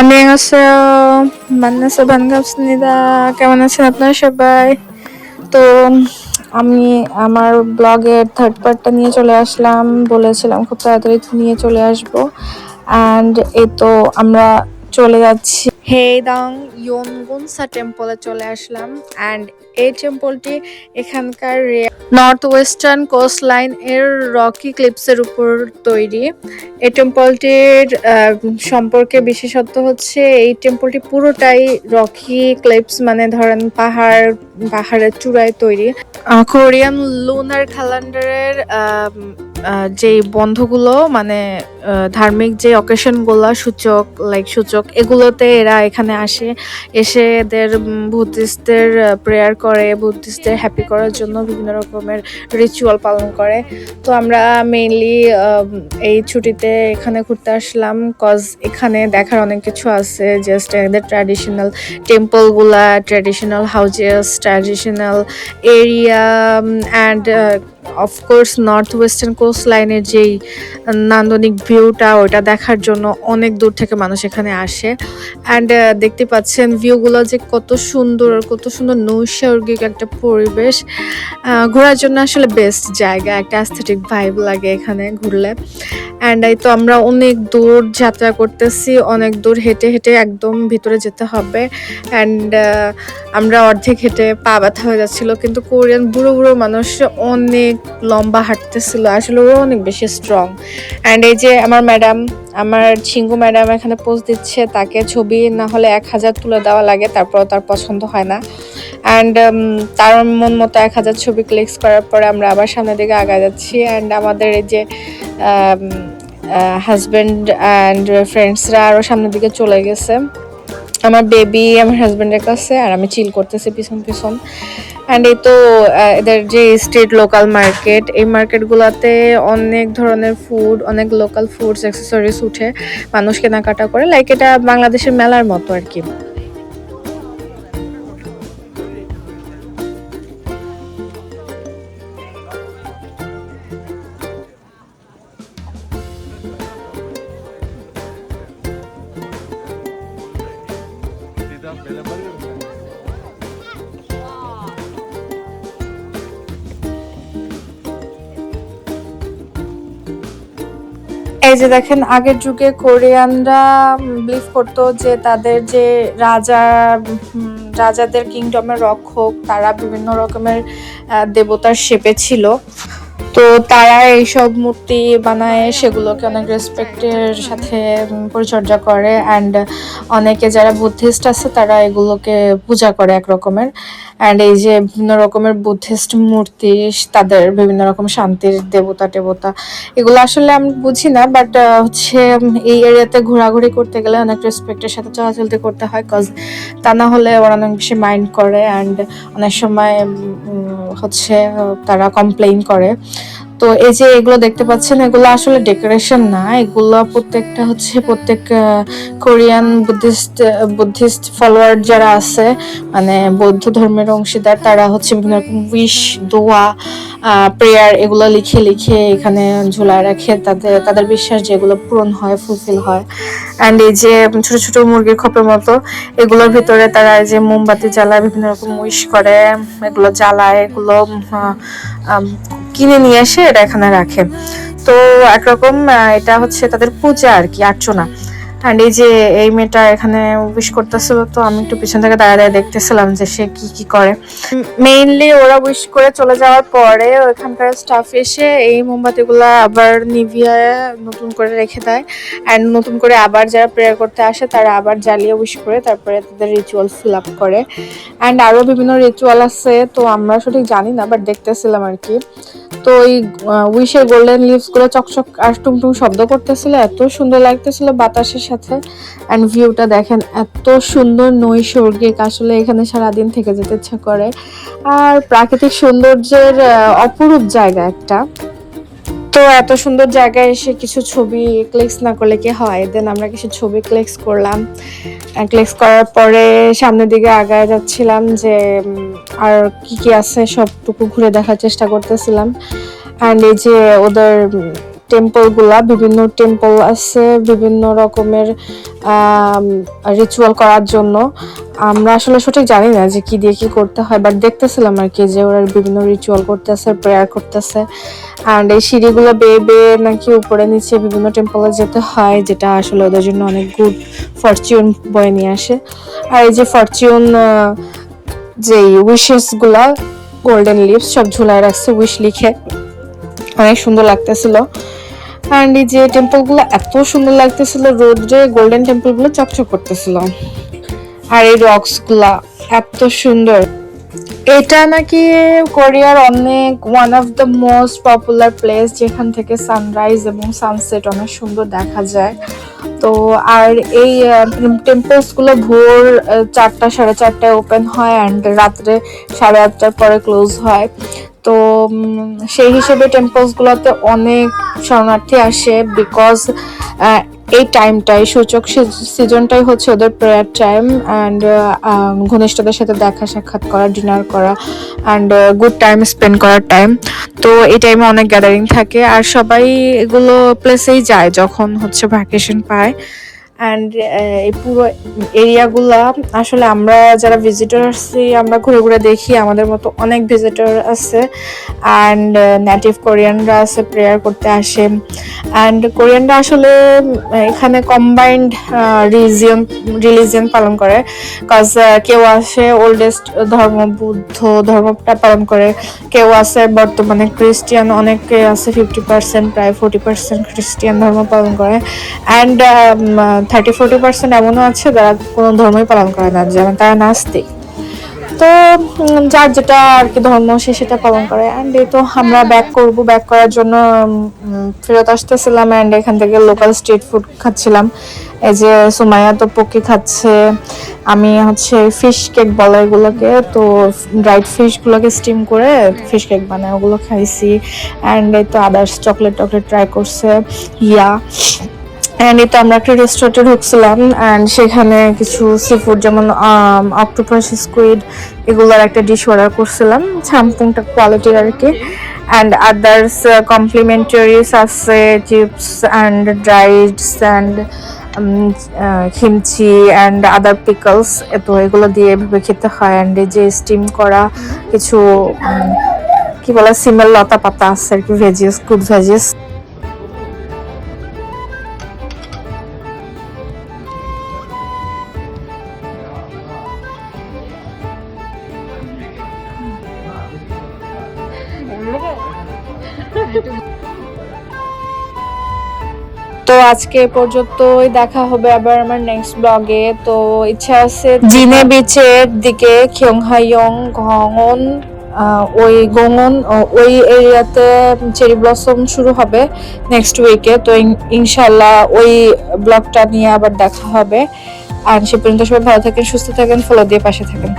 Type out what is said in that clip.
안녕하세요. 만나서 반갑습니다. কেমন আছেন আপনারা সবাই? তো আমি আমার ব্লগের থার্ড পার্টটা নিয়ে চলে আসলাম, বলেছিলাম খুব তাড়াতাড়ি নিয়ে চলে আসবো। অ্যান্ড এই তো আমরা চলে যাচ্ছি হেইডং ইয়োনগুনসা টেম্পলে চলে আসলাম। অ্যান্ড এই টেম্পলটি এখানকার নর্থ ওয়েস্টার্ন কোস্ট লাইন এর রকি ক্লিপসের উপর তৈরি। এই টেম্পলটির সম্পর্কে বিশেষত্ব হচ্ছে এই টেম্পলটি পুরোটাই রকি ক্লিপস, মানে ধরেন পাহাড়ের চূড়ায় তৈরি। কোরিয়ান লুনার ক্যালেন্ডারের যে বন্ধগুলো, মানে ধার্মিক যে অকেশনগুলো সূচক এগুলোতে এরা এখানে আসে, এসে এদের বুদ্ধিস্টদের প্রেয়ার করে, বুদ্ধিস্টদের হ্যাপি করার জন্য বিভিন্ন রকমের রিচুয়াল পালন করে। তো আমরা মেইনলি এই ছুটিতে এখানে ঘুরতে আসলাম, কজ এখানে দেখার অনেক কিছু আছে। জাস্ট এদের ট্র্যাডিশনাল টেম্পলগুলা, traditional houses, traditional area and of course north western coast লাইনের যেই নান্দনিক ভিউটা, ওটা দেখার জন্য অনেক দূর থেকে মানুষ এখানে আসে। অ্যান্ড দেখতে পাচ্ছেন ভিউগুলো যে কত সুন্দর, কত সুন্দর নৈসর্গিক একটা পরিবেশ। ঘোরার জন্য আসলে বেস্ট জায়গা, একটা অ্যাস্থেটিক ভাইব লাগে এখানে ঘুরলে। অ্যান্ড এই তো আমরা অনেক দূর যাত্রা করতেছি, অনেক দূর হেঁটে হেঁটে একদম ভিতরে যেতে হবে। অ্যান্ড আমরা অর্ধেক হেঁটে পা ব্যথা হয়ে যাচ্ছিল, কিন্তু কোরিয়ান বুড়ো বুড়ো মানুষ অনেক লম্বা হাঁটতেছিল, আসলে ওরা অনেক বেশি স্ট্রং। অ্যান্ড এই যে আমার ছিঙ্গু ম্যাডাম এখানে পোজ দিচ্ছে, তাকে ছবি না হলে 1000 তুলে দেওয়া লাগে, তারপর তার পছন্দ হয় না। অ্যান্ড তার মন মতো 1000 ছবি ক্লিকস করার পরে আমরা আবার সামনের দিকে আগায় যাচ্ছি। অ্যান্ড আমাদের এই যে হাজব্যান্ড অ্যান্ড ফ্রেন্ডসরা আরও সামনের দিকে চলে গেছে। আমার বেবি আমার হাজব্যান্ডের কাছে, আর আমি চিল করতেছি পিছন পিছন। অ্যান্ড এই তো এদের যে স্ট্রিট লোকাল মার্কেট, এই মার্কেটগুলোতে অনেক ধরনের ফুড, অনেক লোকাল ফুডস অ্যাক্সেসরিজ উঠে, মানুষ কেনাকাটা করে, লাইক এটা বাংলাদেশের মেলার মতো আর কি। এই যে দেখেন, আগের যুগে কোরিয়ানরা বিলিভ করতো যে তাদের যে রাজাদের কিংডমের রক্ষক, তারা বিভিন্ন রকমের দেবতার শেপে ছিল। তো তারা এইসব মূর্তি বানায়, সেগুলোকে অনেক রেসপেক্টের সাথে পরিচর্যা করে। অ্যান্ড অনেকে যারা বুদ্ধিস্ট আছে তারা এগুলোকে পূজা করে এক রকমের। অ্যান্ড এই যে বিভিন্ন রকমের বুদ্ধিস্ট মূর্তি, তাদের বিভিন্ন রকম শান্তির দেবতা এগুলো আসলে আমি বুঝি না, বাট হচ্ছে এই এরিয়াতে ঘোরাঘুরি করতে গেলে অনেক রেসপেক্টের সাথে চলাচলতে করতে হয়, কজ তা না হলে ওরা অনেক বেশি মাইন্ড করে। অ্যান্ড অনেক সময় হচ্ছে তারা কমপ্লেইন করে। তো এই যে এগুলো দেখতে পাচ্ছেন, এগুলো আসলে ডেকোরেশন না, এগুলো প্রত্যেকটা হচ্ছে প্রত্যেক কোরিয়ান বুদ্ধিস্ট ফলোয়ার যারা আছে, মানে বৌদ্ধ ধর্মের অংশীদার, তারা হচ্ছে বিভিন্ন রকম উইশ, দোয়া, প্রেয়ার এগুলো লিখে লিখে এখানে ঝুলায় রাখে, তাদের বিশ্বাস যেগুলো পূরণ হয়, ফুলফিল হয়। অ্যান্ড এই যে ছোট ছোট মুরগির খোপের মতো, এগুলোর ভিতরে তারা এই যে মোমবাতি জ্বালায়, বিভিন্ন রকম উইশ করে, এগুলো জ্বালায়, এগুলো কিনে নিয়ে এসে এটা এখানে রাখে। তো একরকম এটা হচ্ছে তাদের পূজা আর কি, আর্চনা। অ্যান্ড এই যে এই মেয়েটা এখানে উইশ করতেছিল, তো আমি একটু পিছন থেকে দাঁড়িয়ে দাঁড়িয়ে দেখতেছিলাম যে সে কি কি করে। মেইনলি ওরা উইশ করে চলে যাওয়ার পরে ওখানকার স্টাফ এসে এই মোমবাতিগুলা আবার নিভিয়ে নতুন করে রেখে দেয়। অ্যান্ড নতুন করে আবার যারা প্রেয়ার করতে আসে তারা আবার জ্বালিয়ে উইশ করে তারপরে তাদের রিচুয়াল ফিল আপ করে। অ্যান্ড আরও বিভিন্ন রিচুয়াল আছে, তো আমরা সঠিক জানি না, বাট দেখতেছিলাম আর কি। তো ওই উইশের গোল্ডেন লিভস গুলো চকচক আর টুংটুং শব্দ করতেছিল, এত সুন্দর লাগতেছিল বাতাসের সাথে। অ্যান্ড ভিউটা দেখেন, এত সুন্দর নৈসর্গিক, আসলে এখানে সারাদিন থেকে যেতে ইচ্ছা করে। আর প্রাকৃতিক সৌন্দর্যের অপরূপ জায়গা একটা। তো এত সুন্দর জায়গায় এসে কিছু ছবি ক্লিক্স না করলে কি হয়। দেন আমরা কিছু ছবি ক্লিক্স করলাম, ক্লিক্স করার পরে সামনের দিকে আগায় যাচ্ছিলাম যে আর কি কি আছে সবটুকু ঘুরে দেখার চেষ্টা করতেছিলাম। অ্যান্ড এই যে ওদের টেম্পল গুলা, বিভিন্ন টেম্পল আছে বিভিন্ন রকমের রিচুয়াল করার জন্য। আমরা আসলে সঠিক জানি না যে কি দিয়ে কি করতে হয়, বাট দেখতেছিলাম আর কি যে ওরা বিভিন্ন রিচুয়াল করতেছে, প্রেয়ার করতেছে। অ্যান্ড এই সিঁড়িগুলো বেয়ে বেয়ে নাকি উপরে নিচে বিভিন্ন টেম্পলে যেতে হয়, যেটা আসলে ওদের জন্য অনেক গুড ফরচুন বয়ে নিয়ে আসে। আর এই যে ফরচুন যে উইশেস গুলা, গোল্ডেন লিভস সব ঝুলায় রাখছে উইশ লিখে, অনেক সুন্দর লাগতেছিল। অ্যান্ড এই যে টেম্পল গুলো এত সুন্দর লাগতেছিল রোদ্রে, গোল্ডেন টেম্পল গুলো চকচক করতেছিল। আর এই রক্স গুলা এত সুন্দর। এটা নাকি কোরিয়ার অনেক one of the most popular place, যেখান থেকে সানরাইজ এবং সানসেট অনেক সুন্দর দেখা যায়। তো আর এই টেম্পলস গুলো ভোর 4টা 4:30টায় ওপেন হয় অ্যান্ড রাত্রে 8:30টার পরে ক্লোজ হয়। তো সেই হিসেবে টেম্পলস গুলোতে অনেক শরণার্থী আসে, বিকজ এই টাইমটাই সূচক সিজনটাই হচ্ছে ওদের প্রেয়ার টাইম অ্যান্ড ঘনিষ্ঠদের সাথে দেখা সাক্ষাৎ করা, ডিনার করা অ্যান্ড গুড টাইম স্পেন্ড করার টাইম। তো এই টাইমে অনেক গ্যাদারিং থাকে আর সবাই এগুলো প্লেসেই যায় যখন হচ্ছে ভ্যাকেশন পায়। অ্যান্ড এই পুরো এরিয়াগুলা আসলে আমরা যারা ভিজিটর আসছি আমরা ঘুরে ঘুরে দেখি, আমাদের মতো অনেক ভিজিটর আছে অ্যান্ড নেটিভ কোরিয়ানরা আছে, প্রেয়ার করতে আসে। অ্যান্ড কোরিয়ানরা আসলে এখানে কম্বাইন্ড রিলিজিয়ন পালন করে, কজ কেউ আসে ওল্ডেস্ট ধর্ম বুদ্ধ ধর্মটা পালন করে, কেউ আছে বর্তমানে খ্রিস্টিয়ান, অনেকে আছে 50% প্রায় 40% খ্রিস্টিয়ান ধর্ম পালন করে। অ্যান্ড 30-40% এমনও আছে যারা কোনো ধর্মই পালন করে না, যেমন তারা নাস্তিক। তো যার যেটা আর কি ধর্ম সে সেটা পালন করে। অ্যান্ড এই তো আমরা ব্যাক করার জন্য ফেরত আসতেছিলাম অ্যান্ড এখান থেকে লোকাল স্ট্রিট ফুড খাচ্ছিলাম। এই যে সুমাইয়া তো পকি খাচ্ছে, আমি হচ্ছে ফিশ কেক বলে এগুলোকে, তো ড্রাইড ফিশ গুলোকে স্টিম করে ফিশ কেক বানায় ওগুলো খাইছি। অ্যান্ড এই তো আদার্স চকলেট ট্রাই করছে ইয়া। অ্যান্ড এই তো আমরা একটা রেস্টুরেন্টে ঢুকছিলাম অ্যান্ড সেখানে কিছু সি ফুড যেমন অক্টোপাস, স্কুইড এগুলোর একটা ডিশ অর্ডার করছিলাম, ছামপুংটা কোয়ালিটির আর কি। অ্যান্ড আদার্স কমপ্লিমেন্টারিস আছে, চিপস অ্যান্ড ড্রাইডস and kimchi and other pickles. তো এগুলো দিয়ে এভাবে খেতে হয়। অ্যান্ড এই যে স্টিম করা কিছু কি বলে সিমের লতা পাতা আছে আর কি, ভেজিস, গুড ভেজিস। তো আজকে এ পর্যন্তই, দেখা হবে আবার আমার নেক্সট ব্লগে। তো ইচ্ছা আছে জিনে বিচের দিকে খিয়ংহাইয়ং গঙন ওই গঙন ওই এরিয়াতে চেরি ব্লসম শুরু হবে নেক্সট উইকে। তো ইনশাল্লাহ ওই ব্লগটা নিয়ে আবার দেখা হবে। আর সে পর্যন্ত সবাই ভালো থাকেন, সুস্থ থাকেন, ফলো দিয়ে পাশে থাকেন।